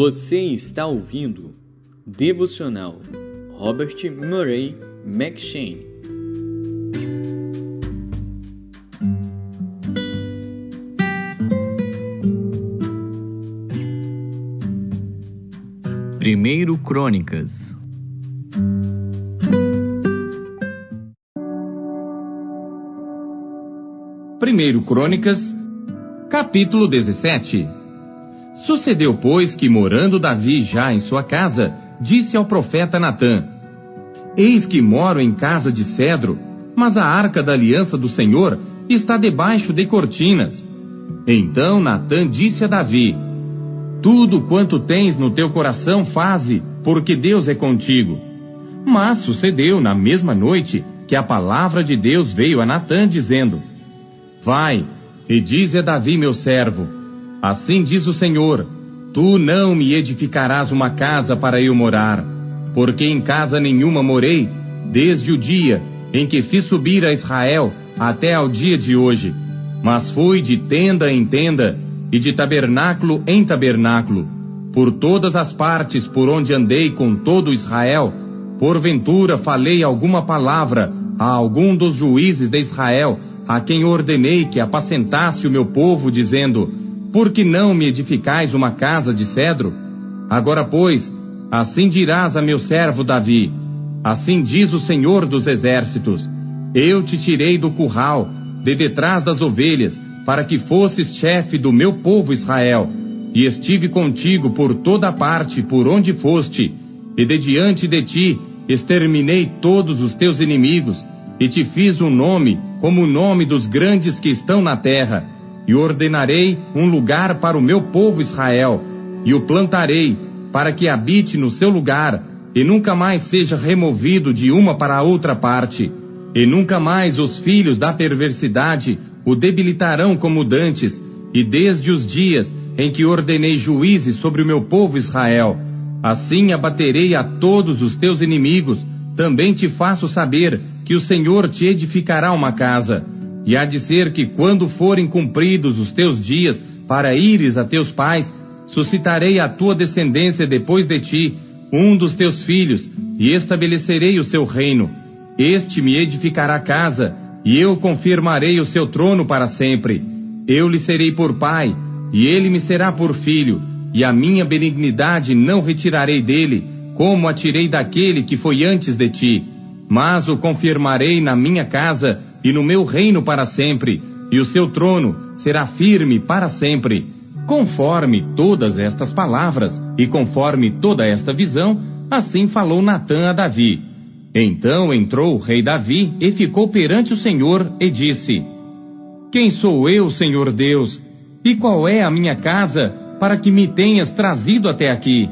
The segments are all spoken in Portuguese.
Você está ouvindo Devocional Robert Murray M'Cheyne. Primeiro Crônicas. Primeiro Crônicas, capítulo 17. Sucedeu, pois, que, morando Davi já em sua casa, disse ao profeta Natã: Eis que moro em casa de cedro, mas a arca da aliança do Senhor está debaixo de cortinas. Então Natã disse a Davi: Tudo quanto tens no teu coração faze, porque Deus é contigo. Mas sucedeu na mesma noite que a palavra de Deus veio a Natã, dizendo: Vai, e dize a Davi meu servo: Assim diz o Senhor: Tu não me edificarás uma casa para eu morar, porque em casa nenhuma morei, desde o dia em que fiz subir a Israel até ao dia de hoje. Mas fui de tenda em tenda, e de tabernáculo em tabernáculo, por todas as partes por onde andei com todo Israel. Porventura falei alguma palavra a algum dos juízes de Israel, a quem ordenei que apacentasse o meu povo, dizendo: Por que não me edificais uma casa de cedro? Agora, pois, assim dirás a meu servo Davi: Assim diz o Senhor dos Exércitos: Eu te tirei do curral, de detrás das ovelhas, para que fosses chefe do meu povo Israel, e estive contigo por toda parte por onde foste, e de diante de ti exterminei todos os teus inimigos, e te fiz um nome como o nome dos grandes que estão na terra, e ordenarei um lugar para o meu povo Israel, e o plantarei para que habite no seu lugar, e nunca mais seja removido de uma para outra parte, e nunca mais os filhos da perversidade o debilitarão como dantes, e desde os dias em que ordenei juízes sobre o meu povo Israel, assim abaterei a todos os teus inimigos. Também te faço saber que o Senhor te edificará uma casa, e há de ser que quando forem cumpridos os teus dias para ires a teus pais, suscitarei a tua descendência depois de ti, um dos teus filhos, e estabelecerei o seu reino. Este me edificará casa, e eu confirmarei o seu trono para sempre. Eu lhe serei por pai, e ele me será por filho, e a minha benignidade não retirarei dele, como a tirei daquele que foi antes de ti. Mas o confirmarei na minha casa e no meu reino para sempre, e o seu trono será firme para sempre. Conforme todas estas palavras, e conforme toda esta visão, assim falou Natã a Davi. Então entrou o rei Davi e ficou perante o Senhor e disse: Quem sou eu, Senhor Deus? E qual é a minha casa, para que me tenhas trazido até aqui?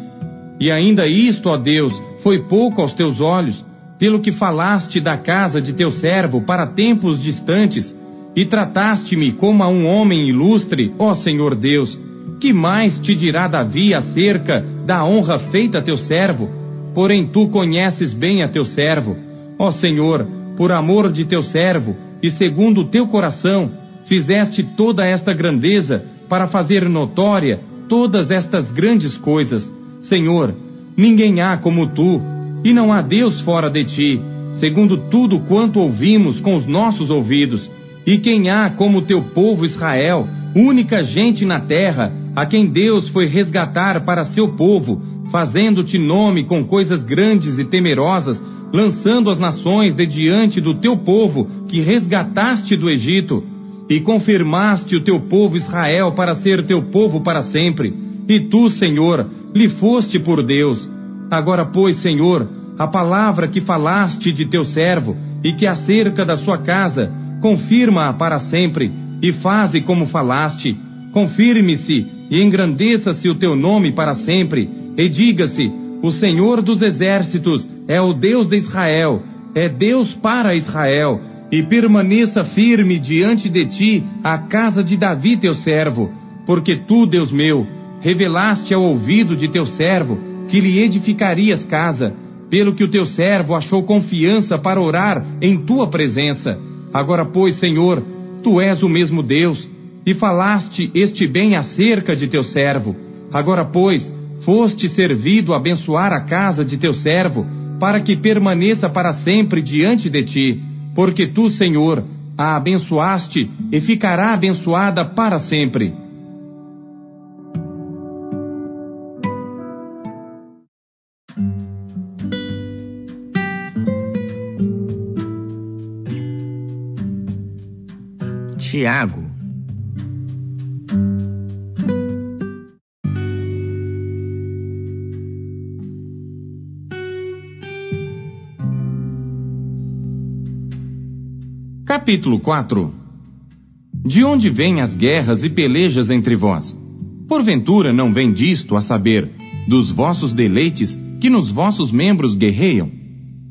E ainda isto, ó Deus, foi pouco aos teus olhos, pelo que falaste da casa de teu servo para tempos distantes, e trataste-me como a um homem ilustre, ó Senhor Deus. Que mais te dirá Davi acerca da honra feita a teu servo? Porém tu conheces bem a teu servo. Ó Senhor, por amor de teu servo, e segundo o teu coração, fizeste toda esta grandeza, para fazer notória todas estas grandes coisas. Senhor, ninguém há como tu, e não há Deus fora de ti, segundo tudo quanto ouvimos com os nossos ouvidos. E quem há como teu povo Israel, única gente na terra, a quem Deus foi resgatar para seu povo, fazendo-te nome com coisas grandes e temerosas, lançando as nações de diante do teu povo, que resgataste do Egito, e confirmaste o teu povo Israel para ser teu povo para sempre. E tu, Senhor, lhe foste por Deus. Agora, pois, Senhor, a palavra que falaste de teu servo, e que acerca da sua casa, confirma-a para sempre, e faze como falaste. Confirme-se e engrandeça-se o teu nome para sempre, e diga-se: o Senhor dos Exércitos é o Deus de Israel, é Deus para Israel, e permaneça firme diante de ti a casa de Davi teu servo, porque tu, Deus meu, revelaste ao ouvido de teu servo que lhe edificarias casa, pelo que o teu servo achou confiança para orar em tua presença. Agora, pois, Senhor, tu és o mesmo Deus, e falaste este bem acerca de teu servo. Agora, pois, foste servido a abençoar a casa de teu servo, para que permaneça para sempre diante de ti, porque tu, Senhor, a abençoaste e ficará abençoada para sempre. Tiago. Capítulo 4. De onde vêm as guerras e pelejas entre vós? Porventura não vem disto, a saber, dos vossos deleites que nos vossos membros guerreiam?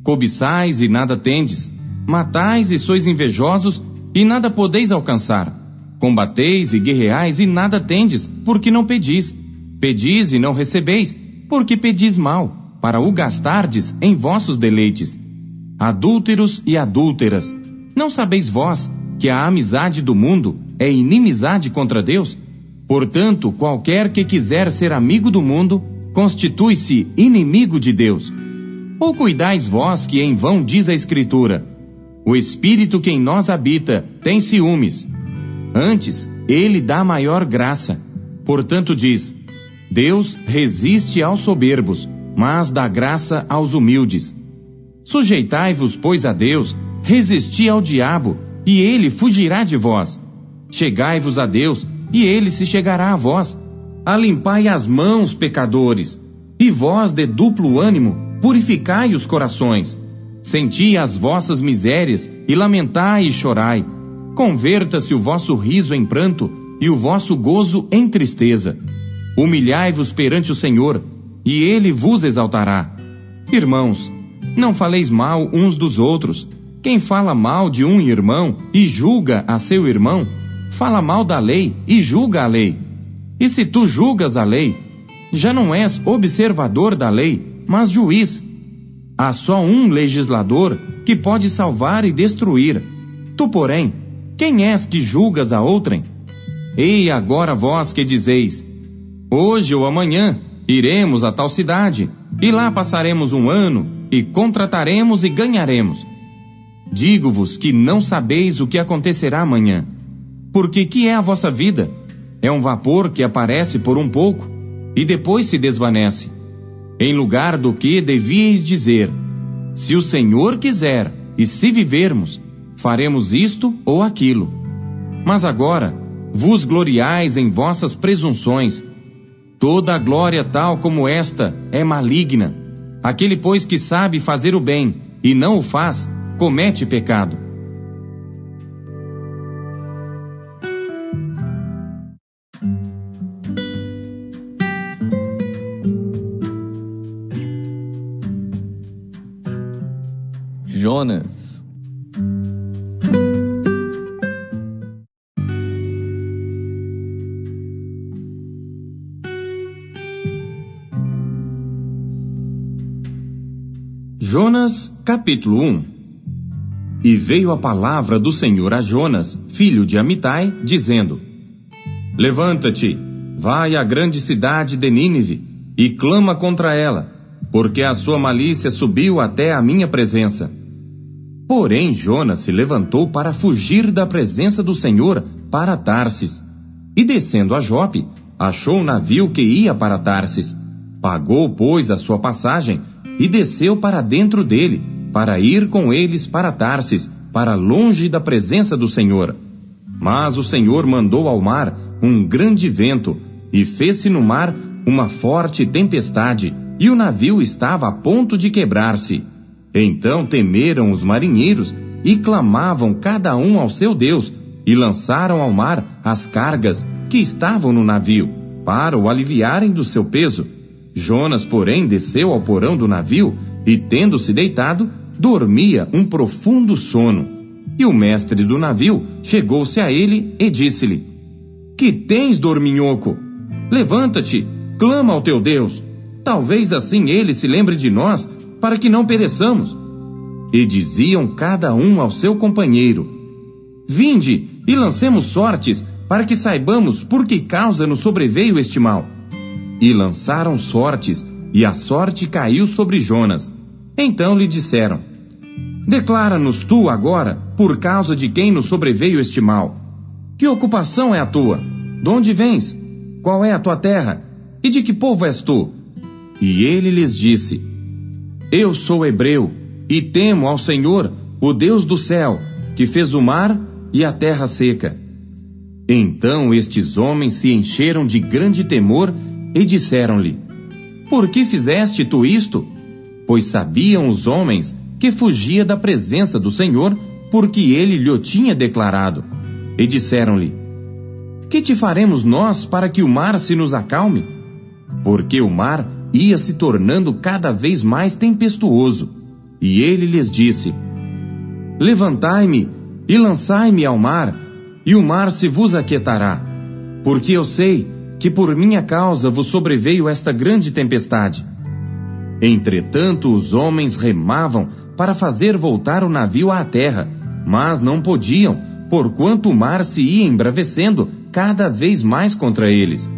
Cobiçais e nada tendes, matais e sois invejosos e nada podeis alcançar. Combateis e guerreais e nada tendes, porque não pedis. Pedis e não recebeis, porque pedis mal, para o gastardes em vossos deleites. Adúlteros e adúlteras, não sabeis vós que a amizade do mundo é inimizade contra Deus? Portanto, qualquer que quiser ser amigo do mundo, constitui-se inimigo de Deus. Ou cuidais vós que em vão diz a Escritura: o Espírito que em nós habita tem ciúmes. Antes, ele dá maior graça. Portanto diz: Deus resiste aos soberbos, mas dá graça aos humildes. Sujeitai-vos, pois, a Deus, resisti ao diabo, e ele fugirá de vós. Chegai-vos a Deus, e ele se chegará a vós. Alimpai as mãos, pecadores, e vós de duplo ânimo, purificai os corações. Senti as vossas misérias, e lamentai e chorai. Converta-se o vosso riso em pranto, e o vosso gozo em tristeza. Humilhai-vos perante o Senhor, e ele vos exaltará. Irmãos, não faleis mal uns dos outros. Quem fala mal de um irmão e julga a seu irmão, fala mal da lei e julga a lei. E se tu julgas a lei, já não és observador da lei, mas juiz. Há só um legislador que pode salvar e destruir. Tu, porém, quem és que julgas a outrem? Ei agora vós que dizeis: hoje ou amanhã iremos a tal cidade, e lá passaremos um ano, e contrataremos e ganharemos. Digo-vos que não sabeis o que acontecerá amanhã. Porque que é a vossa vida? É um vapor que aparece por um pouco, e depois se desvanece. Em lugar do que devíeis dizer: se o Senhor quiser, e se vivermos, faremos isto ou aquilo. Mas agora, vos gloriais em vossas presunções. Toda a glória tal como esta é maligna. Aquele, pois, que sabe fazer o bem, e não o faz, comete pecado. Jonas. Jonas, capítulo 1. E veio a palavra do Senhor a Jonas, filho de Amitai, dizendo: levanta-te, vai à grande cidade de Nínive, e clama contra ela, porque a sua malícia subiu até a minha presença. Porém Jonas se levantou para fugir da presença do Senhor para Tarsis, e descendo a Jope, achou um navio que ia para Tarsis. Pagou, pois, a sua passagem, e desceu para dentro dele, para ir com eles para Tarsis, para longe da presença do Senhor. Mas o Senhor mandou ao mar um grande vento, e fez-se no mar uma forte tempestade, e o navio estava a ponto de quebrar-se. Então temeram os marinheiros, e clamavam cada um ao seu Deus, e lançaram ao mar as cargas que estavam no navio, para o aliviarem do seu peso. Jonas, porém, desceu ao porão do navio, e tendo-se deitado, dormia um profundo sono. E o mestre do navio chegou-se a ele e disse-lhe: que tens, dorminhoco? Levanta-te, clama ao teu Deus. Talvez assim ele se lembre de nós, para que não pereçamos. E diziam cada um ao seu companheiro: vinde e lancemos sortes, para que saibamos por que causa nos sobreveio este mal. e lançaram sortes, e a sorte caiu sobre Jonas. Então lhe disseram: declara-nos tu agora, por causa de quem nos sobreveio este mal. Que ocupação é a tua? De onde vens? Qual é a tua terra? E de que povo és tu? E ele lhes disse: eu sou hebreu, e temo ao Senhor, o Deus do céu, que fez o mar e a terra seca. Então estes homens se encheram de grande temor e disseram-lhe: por que fizeste tu isto? Pois sabiam os homens que fugia da presença do Senhor, porque ele lhe tinha declarado. E disseram-lhe: que te faremos nós para que o mar se nos acalme? Porque o mar ia se tornando cada vez mais tempestuoso. E ele lhes disse: levantai-me e lançai-me ao mar, e o mar se vos aquietará. Porque eu sei que por minha causa vos sobreveio esta grande tempestade. Entretanto, os homens remavam para fazer voltar o navio à terra, mas não podiam, porquanto o mar se ia embravecendo cada vez mais contra eles.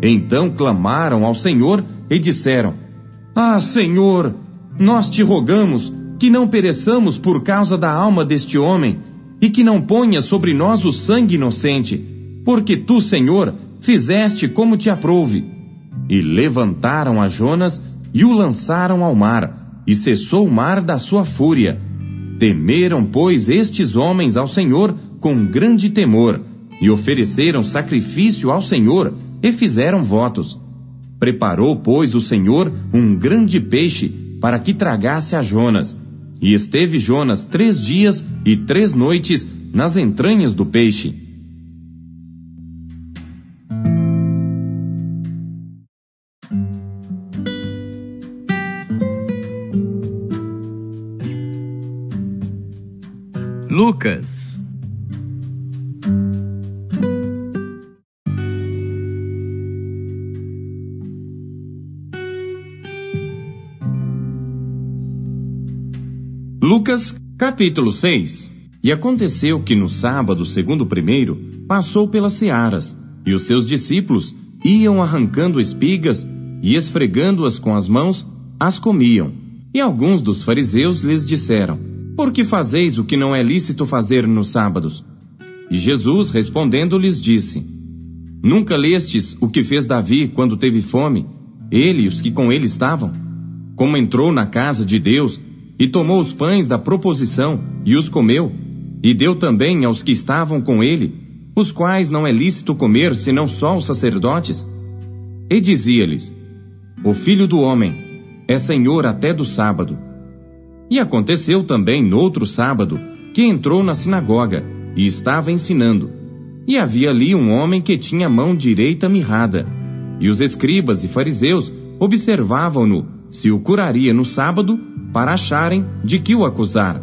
Então clamaram ao Senhor e disseram: ah, Senhor, nós te rogamos que não pereçamos por causa da alma deste homem, e que não ponha sobre nós o sangue inocente, porque tu, Senhor, fizeste como te aprouve. E levantaram a Jonas e o lançaram ao mar, e cessou o mar da sua fúria. Temeram, pois, estes homens ao Senhor com grande temor, e ofereceram sacrifício ao Senhor, e fizeram votos. Preparou, pois, o Senhor um grande peixe, para que tragasse a Jonas. E esteve Jonas 3 dias e 3 noites nas entranhas do peixe. Lucas. Lucas, capítulo 6. E aconteceu que no sábado, segundo o primeiro, passou pelas searas, e os seus discípulos iam arrancando espigas e esfregando-as com as mãos, as comiam. E alguns dos fariseus lhes disseram: por que fazeis o que não é lícito fazer nos sábados? E Jesus, respondendo, lhes disse: nunca lestes o que fez Davi quando teve fome, ele e os que com ele estavam? Como entrou na casa de Deus, e tomou os pães da proposição, e os comeu, e deu também aos que estavam com ele, os quais não é lícito comer, senão só os sacerdotes? E dizia-lhes: o Filho do Homem é Senhor até do sábado. E aconteceu também no outro sábado, que entrou na sinagoga, e estava ensinando. E havia ali um homem que tinha a mão direita mirrada. E os escribas e fariseus observavam-no, se o curaria no sábado, para acharem de que o acusar.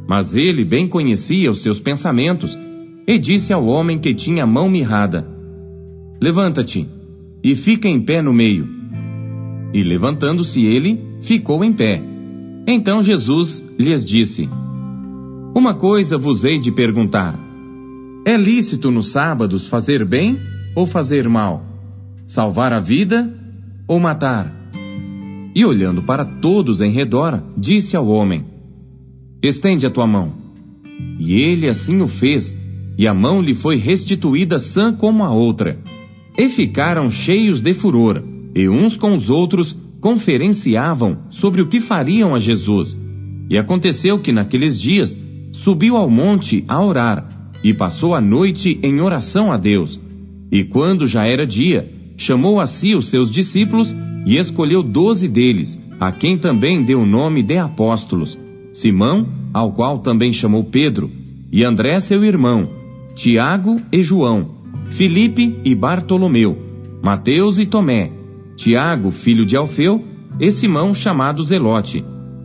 Mas ele bem conhecia os seus pensamentos, e disse ao homem que tinha a mão mirrada: levanta-te, e fica em pé no meio. E levantando-se ele, ficou em pé. Então Jesus lhes disse: uma coisa vos hei de perguntar. É lícito nos sábados fazer bem ou fazer mal? Salvar a vida ou matar? E olhando para todos em redor, disse ao homem: estende a tua mão. E ele assim o fez, e a mão lhe foi restituída sã como a outra. E ficaram cheios de furor, e uns com os outros conferenciavam sobre o que fariam a Jesus. E aconteceu que naqueles dias subiu ao monte a orar, e passou a noite em oração a Deus. E quando já era dia, chamou a si os seus discípulos, e escolheu 12 deles, a quem também deu o nome de apóstolos: Simão, ao qual também chamou Pedro, e André seu irmão, Tiago e João, Filipe e Bartolomeu, Mateus e Tomé, Tiago, filho de Alfeu, e Simão chamado Zelote,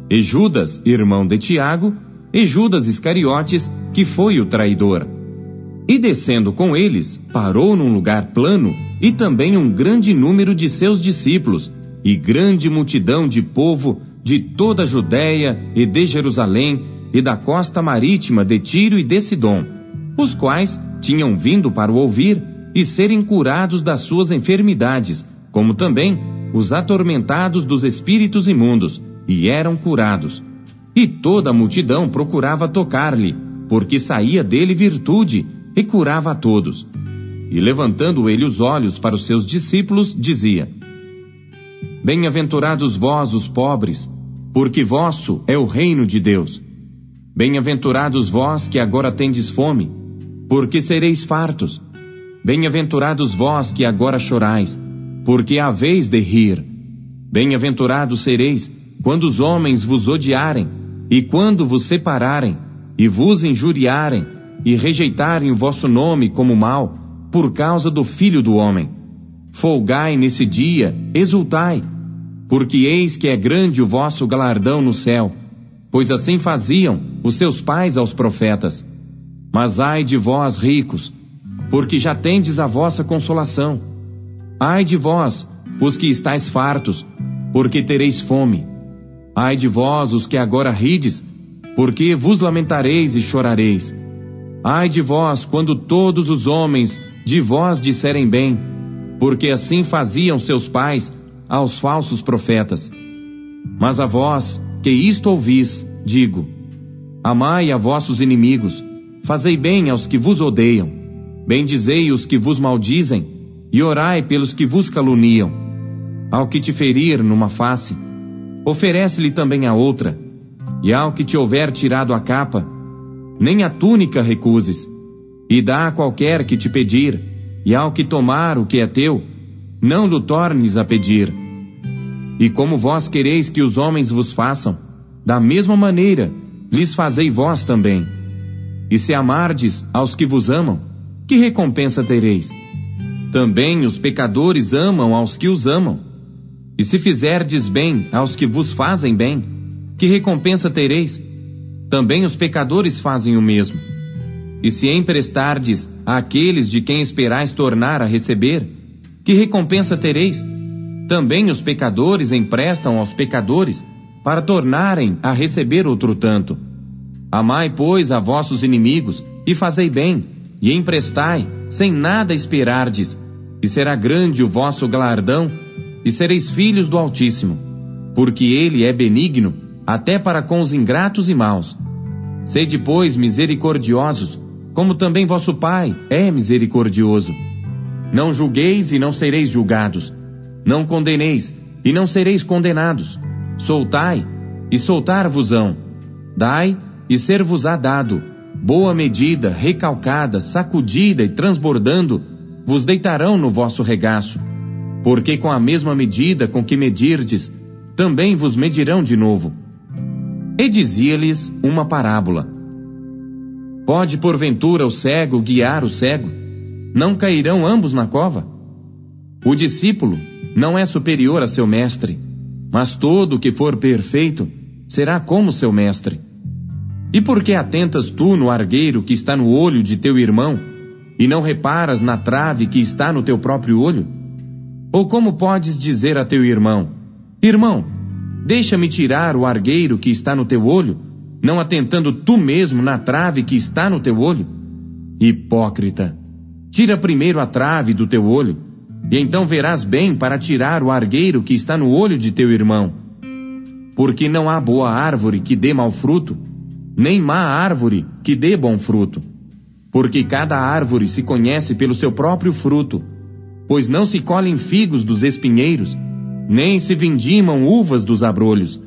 e Judas, irmão de Tiago, e Judas Iscariotes, que foi o traidor. E descendo com eles, parou num lugar plano, e também um grande número de seus discípulos, e grande multidão de povo de toda a Judéia e de Jerusalém, e da costa marítima de Tiro e de Sidom, os quais tinham vindo para o ouvir e serem curados das suas enfermidades, como também os atormentados dos espíritos imundos, e eram curados. E toda a multidão procurava tocar-lhe, porque saía dele virtude, e curava a todos. E levantando ele os olhos para os seus discípulos, dizia: Bem-aventurados vós, os pobres, porque vosso é o reino de Deus. Bem-aventurados vós que agora tendes fome, porque sereis fartos. Bem-aventurados vós que agora chorais, porque haveis de rir. Bem-aventurados sereis quando os homens vos odiarem, e quando vos separarem, e vos injuriarem, e rejeitarem o vosso nome como mal, por causa do Filho do Homem. Folgai nesse dia, exultai, porque eis que é grande o vosso galardão no céu, pois assim faziam os seus pais aos profetas. Mas ai de vós, ricos, porque já tendes a vossa consolação. Ai de vós, os que estáis fartos, porque tereis fome. Ai de vós, os que agora rides, porque vos lamentareis e chorareis. Ai de vós, quando todos os homens de vós disserem bem, porque assim faziam seus pais aos falsos profetas. Mas a vós, que isto ouvis, digo: amai a vossos inimigos, fazei bem aos que vos odeiam, bendizei os que vos maldizem, e orai pelos que vos caluniam. Ao que te ferir numa face, oferece-lhe também a outra, e ao que te houver tirado a capa, nem a túnica recuses, e dá a qualquer que te pedir, e ao que tomar o que é teu, não lhe tornes a pedir. E como vós quereis que os homens vos façam, da mesma maneira lhes fazei vós também. E se amardes aos que vos amam, que recompensa tereis? Também os pecadores amam aos que os amam. E se fizerdes bem aos que vos fazem bem, que recompensa tereis? Também os pecadores fazem o mesmo. E se emprestardes àqueles de quem esperais tornar a receber, que recompensa tereis? Também os pecadores emprestam aos pecadores, para tornarem a receber outro tanto. Amai, pois, a vossos inimigos, e fazei bem, e emprestai, sem nada esperardes, e será grande o vosso galardão, e sereis filhos do Altíssimo, porque ele é benigno, até para com os ingratos e maus. Sede, pois, misericordiosos, como também vosso Pai é misericordioso. Não julgueis e não sereis julgados. Não condeneis e não sereis condenados. Soltai e soltar-vos-ão. Dai e ser-vos-á dado. Boa medida, recalcada, sacudida e transbordando, vos deitarão no vosso regaço. Porque com a mesma medida com que medirdes, também vos medirão de novo. E dizia-lhes uma parábola: Pode porventura o cego guiar o cego? Não cairão ambos na cova? O discípulo não é superior a seu mestre, mas todo o que for perfeito será como seu mestre. E por que atentas tu no argueiro que está no olho de teu irmão, e não reparas na trave que está no teu próprio olho? Ou como podes dizer a teu irmão: Irmão, deixa-me tirar o argueiro que está no teu olho, não atentando tu mesmo na trave que está no teu olho? Hipócrita! Tira primeiro a trave do teu olho, e então verás bem para tirar o argueiro que está no olho de teu irmão. Porque não há boa árvore que dê mau fruto, nem má árvore que dê bom fruto. Porque cada árvore se conhece pelo seu próprio fruto, pois não se colhem figos dos espinheiros, nem se vindimam uvas dos abrolhos.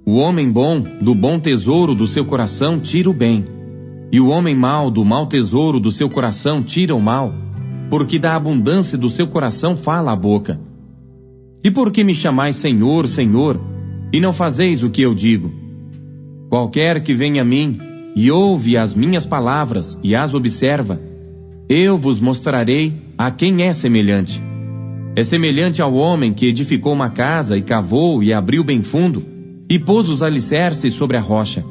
O homem bom, do bom tesouro do seu coração, tira o bem, e o homem mau, do mau tesouro do seu coração, tira o mal, porque da abundância do seu coração fala a boca. E por que me chamais Senhor, Senhor, e não fazeis o que eu digo? Qualquer que venha a mim, e ouve as minhas palavras, e as observa, eu vos mostrarei a quem é semelhante. É semelhante ao homem que edificou uma casa, e cavou, e abriu bem fundo, e pôs os alicerces sobre a rocha.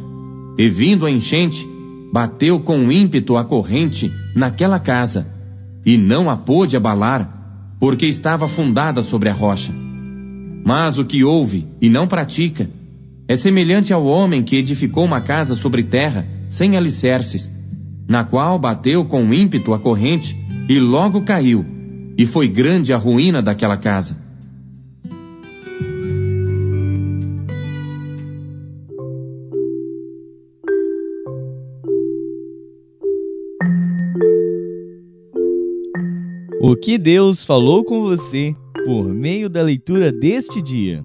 E vindo a enchente, bateu com ímpeto a corrente naquela casa, e não a pôde abalar, porque estava fundada sobre a rocha. Mas o que ouve e não pratica é semelhante ao homem que edificou uma casa sobre terra, sem alicerces, na qual bateu com ímpeto a corrente, e logo caiu, e foi grande a ruína daquela casa. O que Deus falou com você por meio da leitura deste dia?